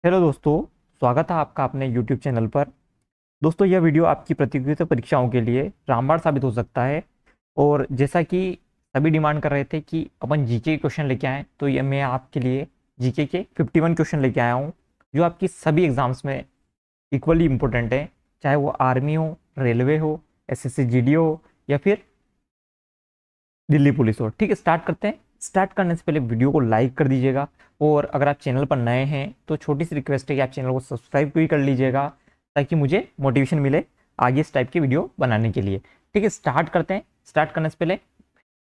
Hello दोस्तों, स्वागत है आपका अपने YouTube चैनल पर। दोस्तों, यह वीडियो आपकी प्रतियोगिता परीक्षाओं के लिए रामबाण साबित हो सकता है। और जैसा कि सभी डिमांड कर रहे थे कि अपन जीके क्वेश्चन लेके आएँ, तो ये मैं आपके लिए जीके के 51 क्वेश्चन लेके आया हूँ, जो आपकी सभी एग्जाम्स में इक्वली इम्पोर्टेंट है। चाहे वो आर्मी हो, रेलवे हो, एसएससी जीडी हो, या फिर दिल्ली पुलिस हो। ठीक है, स्टार्ट करते हैं। स्टार्ट करने से पहले वीडियो को लाइक कर दीजिएगा, और अगर आप चैनल पर नए हैं तो छोटी सी रिक्वेस्ट है कि आप चैनल को सब्सक्राइब भी कर लीजिएगा, ताकि मुझे मोटिवेशन मिले आगे इस टाइप की वीडियो बनाने के लिए। ठीक है, स्टार्ट करते हैं। स्टार्ट करने से पहले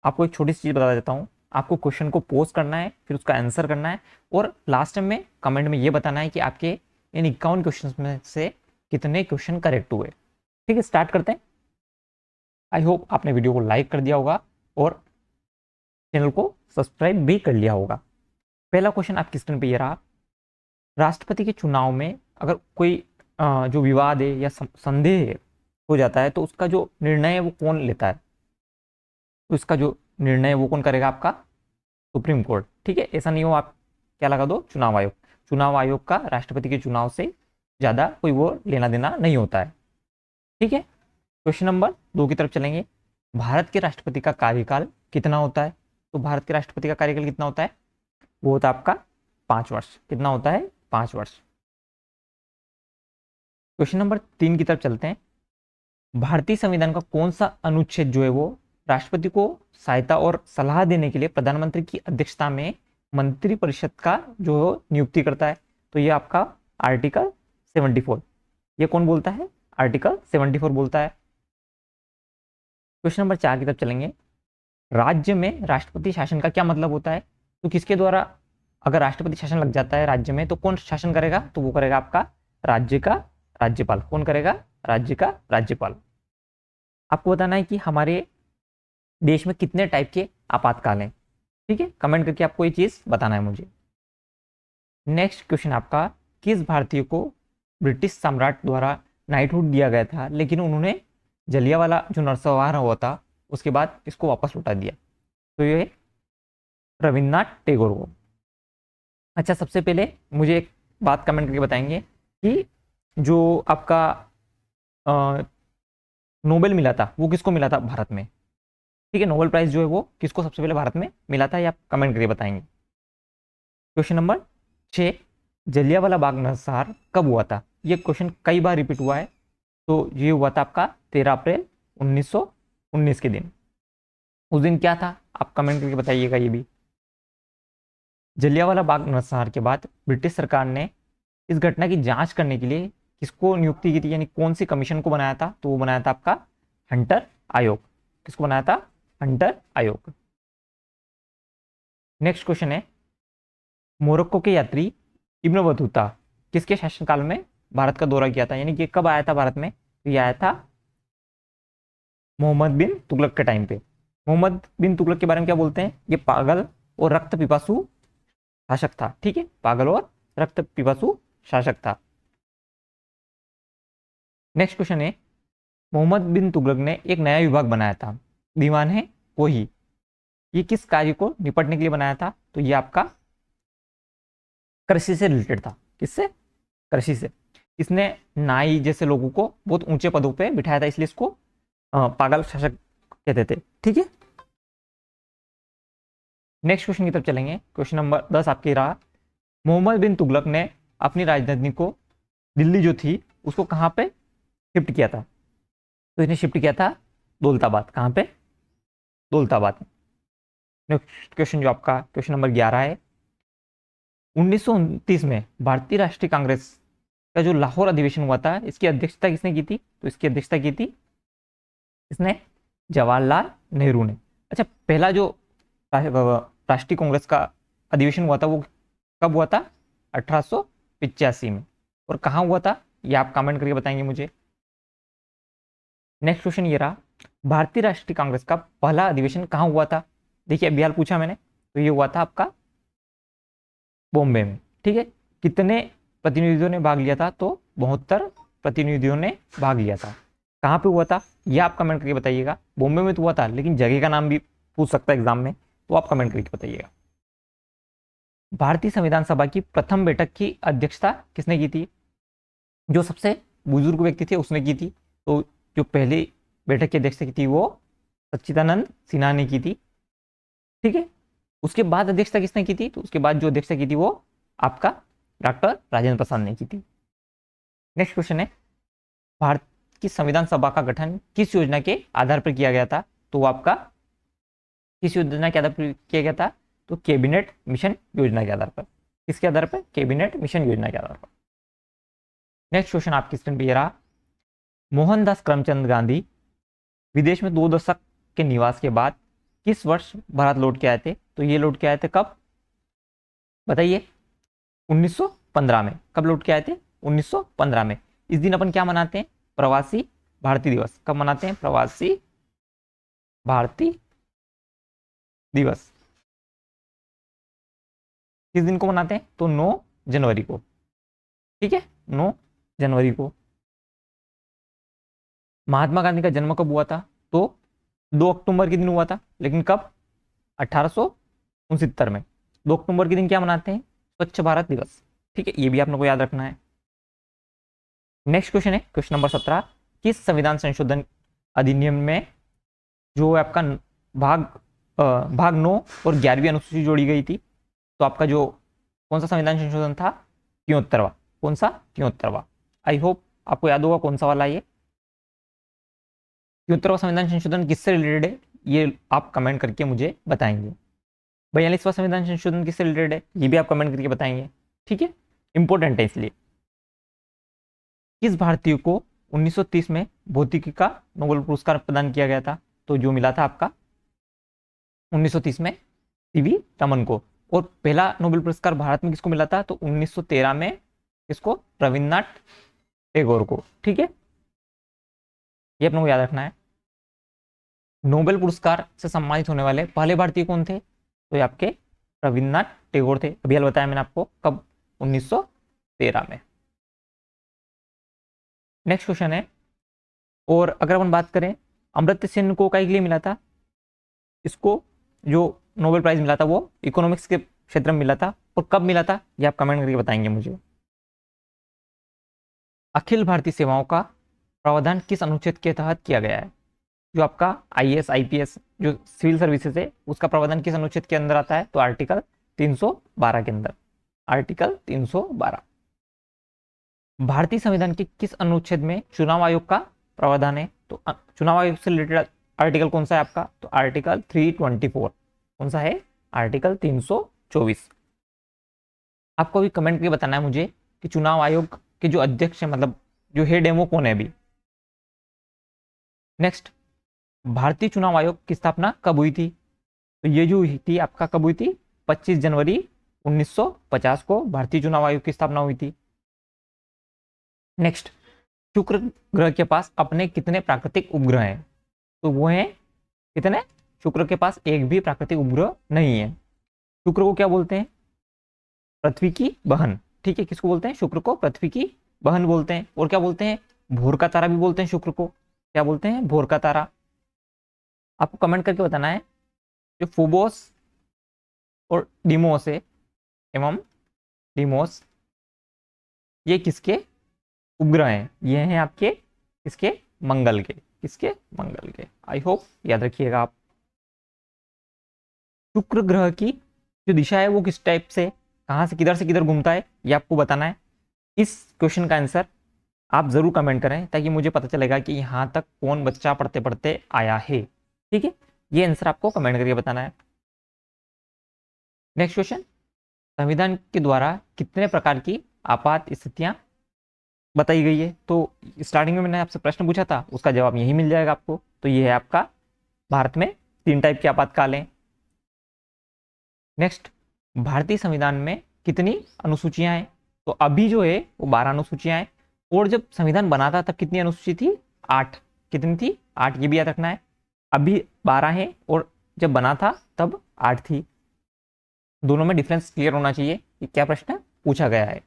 आपको एक छोटी सी चीज़ बता देता हूँ। आपको क्वेश्चन को पोस्ट करना है, फिर उसका आंसर करना है, और लास्ट में कमेंट में ये बताना है कि आपके इन 51 क्वेश्चन में से कितने क्वेश्चन करेक्ट हुए। ठीक है, स्टार्ट करते हैं। आई होप आपने वीडियो को लाइक कर दिया होगा और चैनल को सब्सक्राइब भी कर लिया होगा। पहला क्वेश्चन आपकी स्क्रीन पे ये रहा। राष्ट्रपति के चुनाव में अगर कोई जो विवाद है या संदेह हो जाता है, तो उसका जो निर्णय है वो कौन लेता है? तो इसका जो निर्णय है वो कौन करेगा? आपका सुप्रीम कोर्ट। ठीक है, ऐसा नहीं हो आप क्या लगा दो, चुनाव आयोग। चुनाव आयोग का राष्ट्रपति के चुनाव से ज़्यादा कोई वो लेना देना नहीं होता है। ठीक है, क्वेश्चन नंबर 2 की तरफ चलेंगे। भारत के राष्ट्रपति का कार्यकाल कितना होता है? तो भारत के राष्ट्रपति का कार्यकाल कितना होता है? वो होता है आपका 5 वर्ष। कितना होता है? 5 वर्ष। क्वेश्चन नंबर 3 की तरफ चलते हैं। भारतीय संविधान का कौन सा अनुच्छेद जो है वो राष्ट्रपति को सहायता और सलाह देने के लिए प्रधानमंत्री की अध्यक्षता में मंत्रिपरिषद का जो नियुक्ति करता है? तो ये आपका आर्टिकल 74। ये कौन बोलता है? आर्टिकल 74 बोलता है। क्वेश्चन नंबर 4 की तरफ चलेंगे। राज्य में राष्ट्रपति शासन का क्या मतलब होता है? तो किसके द्वारा अगर राष्ट्रपति शासन लग जाता है राज्य में, तो कौन शासन करेगा? तो वो करेगा आपका राज्य का राज्यपाल। कौन करेगा? राज्य का राज्यपाल। आपको बताना है कि हमारे देश में कितने टाइप के आपातकाल हैं। ठीक है, कमेंट करके आपको ये चीज बताना है मुझे। नेक्स्ट क्वेश्चन आपका, किस भारतीय को ब्रिटिश सम्राट द्वारा नाइटहुड दिया गया था, लेकिन उन्होंने जलियांवाला जो नरसंहार हुआ था उसके बाद इसको वापस लौटा दिया? तो ये रविन्द्रनाथ टैगोर को। अच्छा, सबसे पहले मुझे एक बात कमेंट करके बताएंगे कि जो आपका नोबेल मिला था वो किसको मिला था भारत में? ठीक है, नोबेल प्राइज जो है वो किसको सबसे पहले भारत में मिला था, ये आप कमेंट करके बताएंगे। क्वेश्चन नंबर 6, जलियांवाला बाग नरसंहार कब हुआ था? ये क्वेश्चन कई बार रिपीट हुआ है। तो ये हुआ था आपका 13 अप्रैल 1919 के दिन। उस दिन क्या था, आप कमेंट करके बताइएगा ये भी। जलियांवाला बाग नरसंहार के बाद ब्रिटिश सरकार ने इस घटना की जांच करने के लिए किसको नियुक्ति की थी, यानी कौन सी कमीशन को बनाया था? तो वो बनाया था आपका हंटर आयोग। किसको बनाया था? हंटर आयोग। नेक्स्ट क्वेश्चन है, मोरक्को के यात्री इब्न बतूता किसके शासनकाल में भारत का दौरा किया था, यानी कि कब आया था भारत में? तो ये आया था मोहम्मद बिन तुगलक के टाइम पे। मोहम्मद बिन तुगलक के बारे में क्या बोलते हैं? ये पागल और रक्त पिपासु शासक था। ठीक है, पागल और रक्त पिपासु शासक था। नेक्स्ट क्वेश्चन है, मोहम्मद बिन तुगलक ने एक नया विभाग बनाया था, दीवान है कोही। ये किस कार्य को निपटने के लिए बनाया था? तो ये आपका कृषि से रिलेटेड था। किससे? कृषि से। इसने नाई जैसे लोगों को बहुत ऊंचे पदों पे बिठाया था, इसलिए इसको पागल शासक कहते थे। ठीक है, नेक्स्ट क्वेश्चन की तरफ चलेंगे। क्वेश्चन नंबर 10 आपकी रहा। मोहम्मद बिन तुगलक ने अपनी राजधानी को, दिल्ली जो थी, उसको कहाँ पे शिफ्ट किया था? तो इसने शिफ्ट किया था दौलताबाद। कहाँ पे? दौलताबाद। नेक्स्ट क्वेश्चन जो आपका क्वेश्चन नंबर 11 है। 1929 में भारतीय राष्ट्रीय कांग्रेस का जो लाहौर अधिवेशन हुआ था, इसकी अध्यक्षता किसने की थी? तो इसकी अध्यक्षता की थी इसने जवाहरलाल नेहरू ने। अच्छा, पहला जो राष्ट्रीय कांग्रेस का अधिवेशन हुआ था वो कब हुआ था? 1885 में। और कहाँ हुआ था, ये आप कमेंट करके बताएंगे मुझे। नेक्स्ट क्वेश्चन ये रहा, भारतीय राष्ट्रीय कांग्रेस का पहला अधिवेशन कहाँ हुआ था? देखिए, अभी हाल पूछा मैंने, तो ये हुआ था आपका बॉम्बे में। ठीक है, कितने प्रतिनिधियों ने भाग लिया था? तो 72 प्रतिनिधियों ने भाग लिया था। कहाँ पे हुआ था, ये आप कमेंट करके बताइएगा। बॉम्बे में तो हुआ था, लेकिन जगह का नाम भी पूछ सकता है एग्जाम में, तो आप कमेंट करके बताइएगा। भारतीय संविधान सभा की प्रथम बैठक की अध्यक्षता किसने की थी? जो सबसे बुजुर्ग व्यक्ति थे उसने की थी। तो जो पहली बैठक की अध्यक्षता की थी वो सच्चिदानंद सिन्हा ने की थी। ठीक है, उसके बाद अध्यक्षता किसने की थी? तो उसके बाद जो अध्यक्षता की थी वो आपका डॉक्टर राजेंद्र प्रसाद ने की थी। नेक्स्ट क्वेश्चन है, भारत की संविधान सभा का गठन किस योजना के आधार पर किया गया था? तो वो आपका किस योजना के आधार पर किया गया था? तो कैबिनेट मिशन योजना के आधार पर। किसके आधार पर? कैबिनेट मिशन योजना के आधार पर। नेक्स्ट क्वेश्चन आपकी स्क्रीन पर ये रहा, मोहनदास करमचंद गांधी विदेश में 2 दशक के निवास के बाद किस वर्ष भारत लौट के आए थे? तो ये लौट के आए थे कब बताइए? 1915 में। कब लौट के आए थे? 1915 में। इस दिन अपन क्या मनाते हैं? प्रवासी भारतीय दिवस। कब मनाते हैं? प्रवासी भारतीय दिवस। किस दिन को मनाते हैं? तो 9 जनवरी को। ठीक है, 9 जनवरी को। महात्मा गांधी का जन्म कब हुआ था? तो 2 अक्टूबर के दिन हुआ था। लेकिन कब? 1869 में। 2 अक्टूबर के दिन क्या मनाते हैं? स्वच्छ भारत दिवस। ठीक है, ये भी आप लोगों को याद रखना है। नेक्स्ट क्वेश्चन है क्वेश्चन नंबर 17, किस संविधान संशोधन अधिनियम में जो आपका भाग भाग 9 और 11वीं अनुसूची जोड़ी गई थी? तो आपका जो कौन सा संविधान संशोधन था? 73वां। कौन सा? 73वां। आई होप आपको याद होगा कौन सा वाला ये 73वां संविधान संशोधन किससे रिलेटेड है, ये आप कमेंट करके मुझे बताएंगे। 42वां संविधान संशोधन किससे रिलेटेड है, ये भी आप कमेंट करके बताएंगे। ठीक है, इंपॉर्टेंट है इसलिए। किस भारतीय को 1930 में भौतिकी का नोबेल पुरस्कार प्रदान किया गया था? तो जो मिला था आपका 1930 में सीवी रमन को। और पहला नोबेल पुरस्कार भारत में किसको मिला था? तो 1913 में किसको? रविन्द्रनाथ टैगोर को। ठीक है, ये अपने को याद रखना है। नोबेल पुरस्कार से सम्मानित होने वाले पहले भारतीय कौन थे? तो ये आपके रविन्द्रनाथ टैगोर थे। अभी हाल बताया मैंने आपको, कब? 1913 में। नेक्स्ट क्वेश्चन है, और अगर अपन बात करें अमर्त्य सेन को कई के लिए मिला था? इसको जो नोबेल प्राइज मिला था वो इकोनॉमिक्स के क्षेत्र में मिला था। और कब मिला था ये आप कमेंट करके बताएंगे मुझे। अखिल भारतीय सेवाओं का प्रावधान किस अनुच्छेद के तहत किया गया है? जो आपका आईएएस आईपीएस जो सिविल सर्विसेज है उसका प्रावधान किस अनुच्छेद के अंदर आता है? तो आर्टिकल 312 के अंदर। आर्टिकल 312। भारतीय संविधान के किस अनुच्छेद में चुनाव आयोग का प्रावधान है? तो चुनाव आयोग से रिलेटेड आर्टिकल कौन सा है आपका? तो आर्टिकल 324। कौन सा है? आर्टिकल 324। आपको भी कमेंट करके बताना है मुझे कि चुनाव आयोग के जो अध्यक्ष है, मतलब जो हेड है वो कौन है अभी। नेक्स्ट, भारतीय चुनाव आयोग की स्थापना कब हुई थी? तो ये जो हुई थी आपका कब हुई थी? 25 जनवरी 1950 को भारतीय चुनाव आयोग की स्थापना हुई थी। नेक्स्ट, शुक्र ग्रह के पास अपने कितने प्राकृतिक उपग्रह हैं? तो वो हैं कितने? शुक्र के पास एक भी प्राकृतिक उपग्रह नहीं है। शुक्र को क्या बोलते हैं? पृथ्वी की बहन। ठीक है, किसको बोलते हैं? शुक्र को पृथ्वी की बहन बोलते हैं। और क्या बोलते हैं? भोर का तारा भी बोलते हैं शुक्र को। क्या बोलते हैं? भोर का तारा। आपको कमेंट करके बताना है जो फोबोस और डिमोस है एवं डिमोस, ये किसके उपग्रह हैं? ये हैं आपके किसके? मंगल के। किसके? मंगल के। आई होप याद रखिएगा आप। शुक्र ग्रह की जो दिशा है वो किस टाइप से, कहां से किधर घूमता है, ये आपको बताना है। इस क्वेश्चन का आंसर आप जरूर कमेंट करें ताकि मुझे पता चलेगा कि यहां तक कौन बच्चा पढ़ते पढ़ते आया है। ठीक है, ये आंसर आपको कमेंट करके बताना है। नेक्स्ट क्वेश्चन, संविधान के द्वारा कितने प्रकार की आपात स्थितियां बताई गई है? तो स्टार्टिंग में मैंने आपसे प्रश्न पूछा था, उसका जवाब यही मिल जाएगा आपको। तो ये है आपका भारत में 3 टाइप के आपातकाल हैं। नेक्स्ट, भारतीय संविधान में कितनी अनुसूचियां हैं? तो अभी जो है वो 12 अनुसूचियां हैं। और जब संविधान बना था तब कितनी अनुसूची थी? 8। कितनी थी? 8। ये भी याद रखना है। अभी 12 है और जब बना था तब 8 थी। दोनों में डिफरेंस क्लियर होना चाहिए कि क्या प्रश्न पूछा गया है।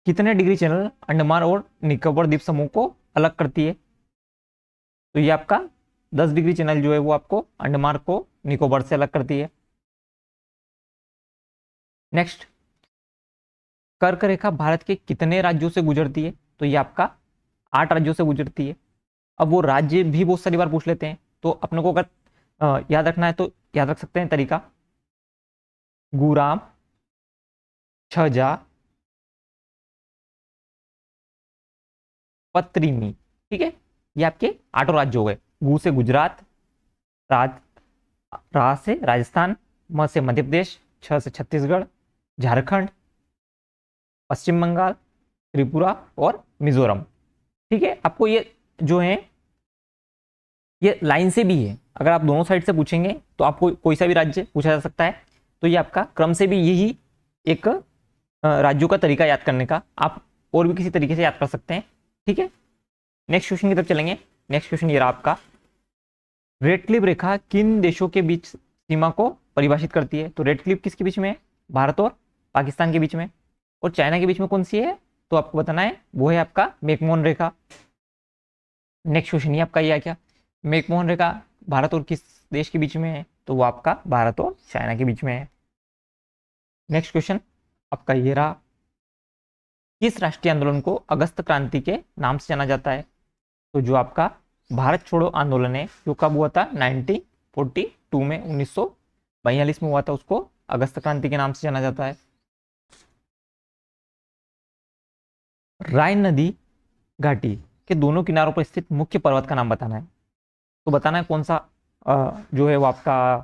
कितने डिग्री चैनल अंडमान और निकोबार द्वीप समूह को अलग करती है? तो ये आपका 10 डिग्री चैनल जो है वो आपको अंडमान को निकोबार से अलग करती है। नेक्स्ट, कर्क रेखा भारत के कितने राज्यों से गुजरती है? तो ये आपका 8 राज्यों से गुजरती है। अब वो राज्य भी बहुत सारी बार पूछ लेते हैं, तो अपने को अगर याद रखना है तो याद रख सकते हैं तरीका, गुराम, छजा, पत्रिमी। ठीक है, ये आपके 8 राज्य हो गए। गु से गुजरात, राज रा से राजस्थान, म से मध्य प्रदेश, छ से छत्तीसगढ़, झारखंड, पश्चिम बंगाल, त्रिपुरा और मिजोरम। ठीक है, आपको ये जो है ये लाइन से भी है, अगर आप दोनों साइड से पूछेंगे तो आपको कोई सा भी राज्य पूछा जा सकता है। तो ये आपका क्रम से भी यही एक राज्यों का तरीका याद करने का, आप और भी किसी तरीके से याद कर सकते हैं। ठीक है, नेक्स्ट क्वेश्चन की तरफ चलेंगे। नेक्स्ट क्वेश्चन ये रहा आपका, रेड क्लिफ रेखा किन देशों के बीच सीमा को परिभाषित करती है? तो रेड क्लिफ किसके बीच में है? भारत और पाकिस्तान के बीच में। और चाइना के बीच में कौन सी है? तो आपको बताना है, वो है आपका मैकमोहन रेखा। नेक्स्ट क्वेश्चन ये आपका ये आ गया, मैकमोहन रेखा भारत और किस देश के बीच में है? तो वो आपका भारत और चाइना के बीच में है। नेक्स्ट क्वेश्चन आपका ये रहा, किस राष्ट्रीय आंदोलन को अगस्त क्रांति के नाम से जाना जाता है? तो जो आपका भारत छोड़ो आंदोलन है, जो कब हुआ था? 1942 में, 1942 में हुआ था, उसको अगस्त क्रांति के नाम से जाना जाता है। राइन नदी घाटी के दोनों किनारों पर स्थित मुख्य पर्वत का नाम बताना है। तो बताना है कौन सा जो है वो आपका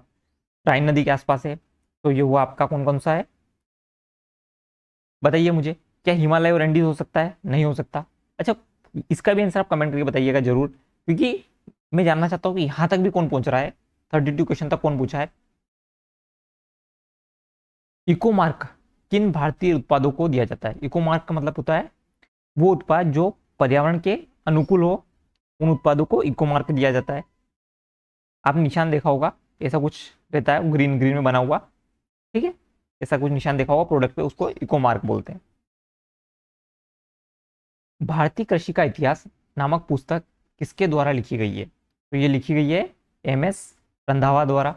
राइन नदी के आसपास है। तो ये हुआ आपका कौन कौन सा है, बताइए मुझे। क्या हिमालय और एंडीज हो सकता है? नहीं हो सकता। अच्छा, इसका भी आंसर आप कमेंट करके बताइएगा जरूर, क्योंकि मैं जानना चाहता हूँ कि यहां तक भी कौन पहुंच रहा है, 32 क्वेश्चन तक कौन पूछा है। इको मार्क किन भारतीय उत्पादों को दिया जाता है? इको मार्क का मतलब होता है वो उत्पाद जो पर्यावरण के अनुकूल हो, उन उत्पादों को इको मार्क दिया जाता है। आपने निशान देखा होगा, ऐसा कुछ रहता है, ग्रीन ग्रीन में बना हुआ। ठीक है, ऐसा कुछ निशान देखा होगा प्रोडक्ट पे, उसको इको मार्क बोलते हैं। भारतीय कृषि का इतिहास नामक पुस्तक किसके द्वारा लिखी गई है? तो ये लिखी गई है एम.एस. रंधावा द्वारा।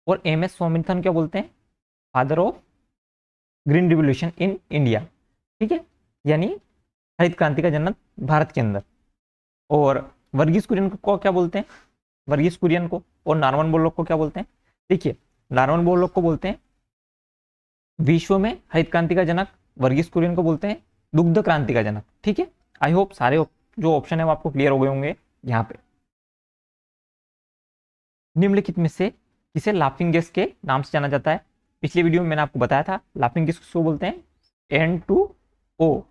और एम.एस. स्वामीनाथन क्या बोलते हैं? Father of green revolution in India. ठीक है, यानी हरित क्रांति का जन्म भारत के अंदर। और वर्गीस कुरियन को क्या बोलते हैं? वर्गीस कुरियन को। और नॉर्मन बोरलॉग को क्या बोलते हैं? देखिए, नॉर्मन बोरलॉग को बोलते हैं विश्व में हरित क्रांति का जनक, वर्गीस कुरियन को बोलते हैं दुग्ध क्रांति का जनक। ठीक है, आई होप सारे जो ऑप्शन है वो आपको क्लियर हो गए होंगे यहाँ पे। निम्नलिखित में से किसे लाफिंग गैस के नाम से जाना जाता है? पिछले वीडियो में मैंने आपको बताया था लाफिंग गैस किसको बोलते हैं? N2O,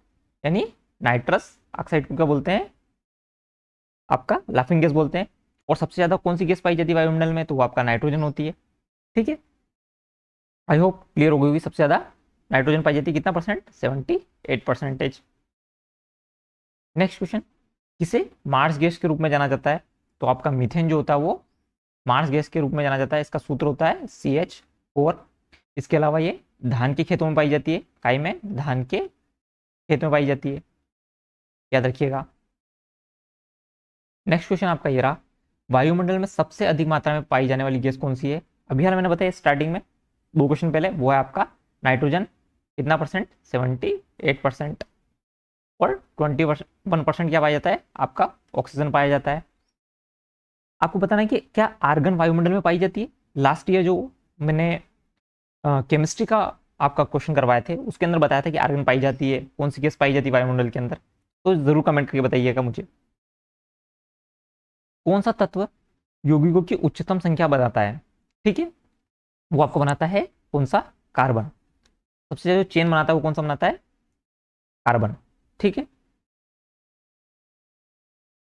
यानी नाइट्रस ऑक्साइड को क्या बोलते हैं? आपका लाफिंग गैस बोलते हैं। और सबसे ज्यादा कौन सी गैस पाई जाती है वायुमंडल में? तो वो आपका नाइट्रोजन होती है। ठीक है, आई होप क्लियर हो गई होगी। सबसे ज्यादा नाइट्रोजन पाई जाती है, कितना परसेंट? 78%। नेक्स्ट क्वेश्चन, किसे मार्स गैस के रूप में जाना जाता है? तो आपका मीथेन जो होता है वो मार्स गैस के रूप में जाना जाता है। इसका सूत्र होता है CH4। इसके अलावा ये धान के खेतों में पाई जाती है, काई में धान के खेत में पाई जाती है, याद रखिएगा। नेक्स्ट क्वेश्चन आपका ये रहा, वायुमंडल में सबसे अधिक मात्रा में पाई जाने वाली गैस कौन सी है? अभी हाल मैंने बताया स्टार्टिंग में 2 क्वेश्चन पहले, वो है आपका नाइट्रोजन। कितना परसेंट? 78%। और 21% क्या पाया जाता है? आपका ऑक्सीजन पाया जाता है। आपको बताना है कि क्या आर्गन वायुमंडल में पाई जाती है? लास्ट ईयर जो मैंने केमिस्ट्री का आपका क्वेश्चन करवाए थे, उसके अंदर बताया था कि आर्गन पाई जाती है, कौन सी गैस पाई जाती है वायुमंडल के अंदर। तो जरूर कमेंट करके बताइएगा मुझे। कौन सा तत्व यौगिकों की उच्चतम संख्या बनाता है? ठीक है, वो आपको बनाता है कौन सा? कार्बन। सबसे ज्यादा जो चेन बनाता है वो कौन सा बनाता है? कार्बन। ठीक है,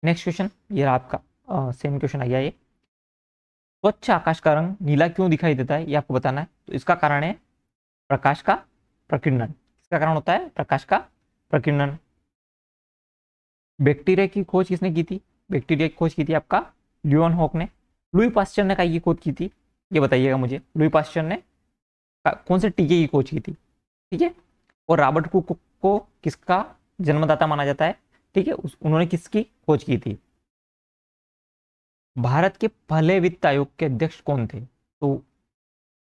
नेक्स्ट क्वेश्चन ये रहा आपका, सेम क्वेश्चन आ गया ये, स्वच्छ आकाश का रंग नीला क्यों दिखाई देता है? ये आपको बताना है। तो इसका कारण है प्रकाश का प्रकीर्णन। इसका कारण होता है प्रकाश का प्रकीर्णन। बैक्टीरिया की खोज किसने की थी? बैक्टीरिया की खोज की थी आपका लियोनहॉक ने। लुई पास्चर ने काय की खोज की थी? ये बताइएगा मुझे। लुई पास्चर ने कौन से टीके की खोज की थी? ठीक है, और रॉबर्ट कुक को किसका जन्मदाता माना जाता है? ठीक है, उन्होंने किसकी खोज की थी? भारत के पहले वित्त आयोग के अध्यक्ष कौन थे? तो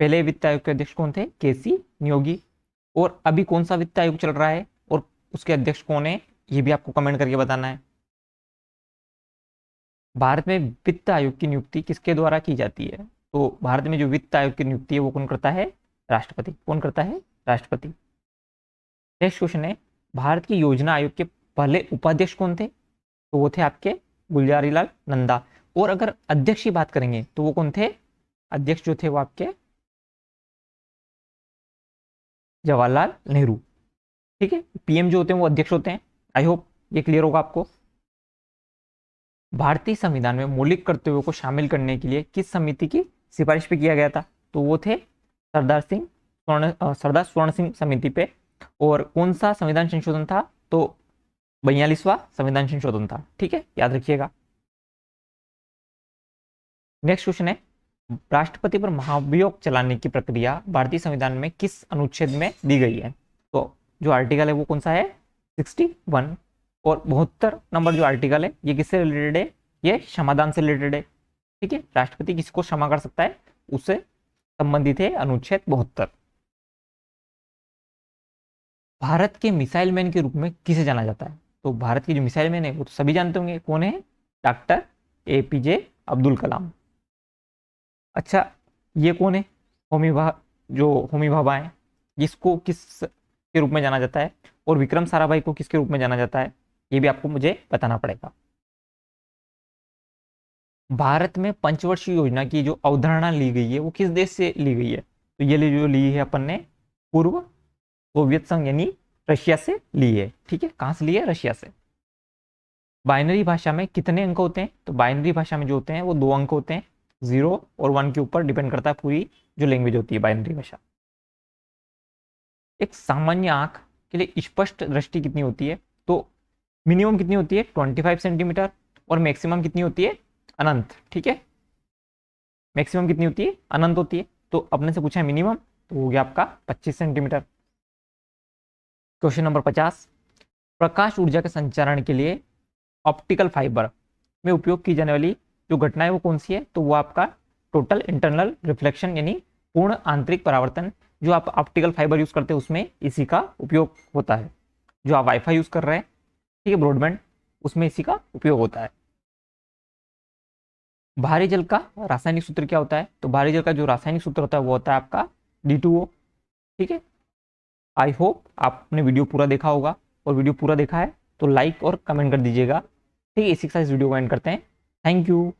पहले वित्त आयोग के अध्यक्ष कौन थे? केसी नियोगी। और अभी कौन सा वित्त आयोग चल रहा है और उसके अध्यक्ष कौन है, ये भी आपको कमेंट करके बताना है। भारत में वित्त आयोग की नियुक्ति किसके द्वारा की जाती है? तो भारत में जो वित्त आयोग की नियुक्ति है वो कौन करता है? राष्ट्रपति। कौन करता है? राष्ट्रपति। नेक्स्ट क्वेश्चन है, भारत की योजना आयोग के पहले उपाध्यक्ष कौन थे? तो वो थे आपके गुलजारीलाल नंदा। और अगर अध्यक्ष की बात करेंगे तो वो कौन थे? अध्यक्ष जो थे वो आपके जवाहरलाल नेहरू। ठीक है, पीएम जो होते हैं वो अध्यक्ष होते हैं। आई होप ये क्लियर होगा आपको। भारतीय संविधान में मौलिक कर्तव्यों को शामिल करने के लिए किस समिति की सिफारिश पे किया गया था? तो वो थे सरदार स्वर्ण सिंह समिति पे। और कौन सा संविधान संशोधन था? तो 42वां संविधान संशोधन था। ठीक है, याद रखिएगा। नेक्स्ट क्वेश्चन है, राष्ट्रपति पर महाभियोग चलाने की प्रक्रिया भारतीय संविधान में किस अनुच्छेद में दी गई है? तो जो आर्टिकल है वो कौन सा है? 61। और 72 नंबर जो आर्टिकल है ये किससे रिलेटेड है? ये क्षमादान से रिलेटेड है। ठीक है, राष्ट्रपति किसको क्षमा कर सकता है, उससे संबंधित है अनुच्छेद 72। भारत के मिसाइल मैन के रूप में किसे जाना जाता है? तो भारत की जो मिसाइल मैन है वो तो सभी जानते होंगे, कौन है? Doctor APJ Abdul Kalam. अच्छा, ये कौन है? होमी भा जो होमी भाभा है, जिसको किस के रूप में जाना जाता है? और विक्रम साराभाई को किसके रूप में जाना जाता है? ये भी आपको मुझे बताना पड़ेगा। भारत में पंचवर्षीय योजना की जो अवधारणा ली गई है वो किस देश से ली गई है? तो ये जो ली है अपन ने पूर्व सोवियत संघ यानी रशिया से ली है। ठीक है, कहां से ली है? रशिया से। बाइनरी भाषा में कितने अंक होते हैं? तो बाइनरी भाषा में जो होते हैं वो 2 अंक होते हैं। 0 और 1 के ऊपर डिपेंड करता है पूरी जो लैंग्वेज होती है बाइनरी भाषा। एक सामान्य आंख के लिए स्पष्ट दृष्टि कितनी होती है? तो मिनिमम कितनी होती है? 25 सेंटीमीटर। और मैक्सिमम कितनी होती है? अनंत। ठीक है, मैक्सिमम कितनी होती है? अनंत होती है। तो अपने से पूछा है मिनिमम, तो हो गया आपका 25 सेंटीमीटर। क्वेश्चन नंबर 50, प्रकाश ऊर्जा के संचारण के लिए ऑप्टिकल फाइबर में उपयोग की जाने वाली जो घटना है वो कौन सी है? तो वो आपका टोटल इंटरनल रिफ्लेक्शन यानी पूर्ण आंतरिक परावर्तन। जो आप ऑप्टिकल फाइबर यूज करते हैं उसमें इसी का उपयोग होता है। जो आप वाईफाई यूज कर रहे हैं, ठीक है, ब्रॉडबैंड, उसमें इसी का उपयोग होता है। भारी जल का रासायनिक सूत्र क्या होता है? तो भारी जल का जो रासायनिक सूत्र होता है वो होता है आपका D2O। ठीक है, आई होप आपने वीडियो पूरा देखा होगा, और वीडियो पूरा देखा है तो लाइक और कमेंट कर दीजिएगा। ठीक है, इसी के साथ इस वीडियो को एंड करते हैं। Thank you.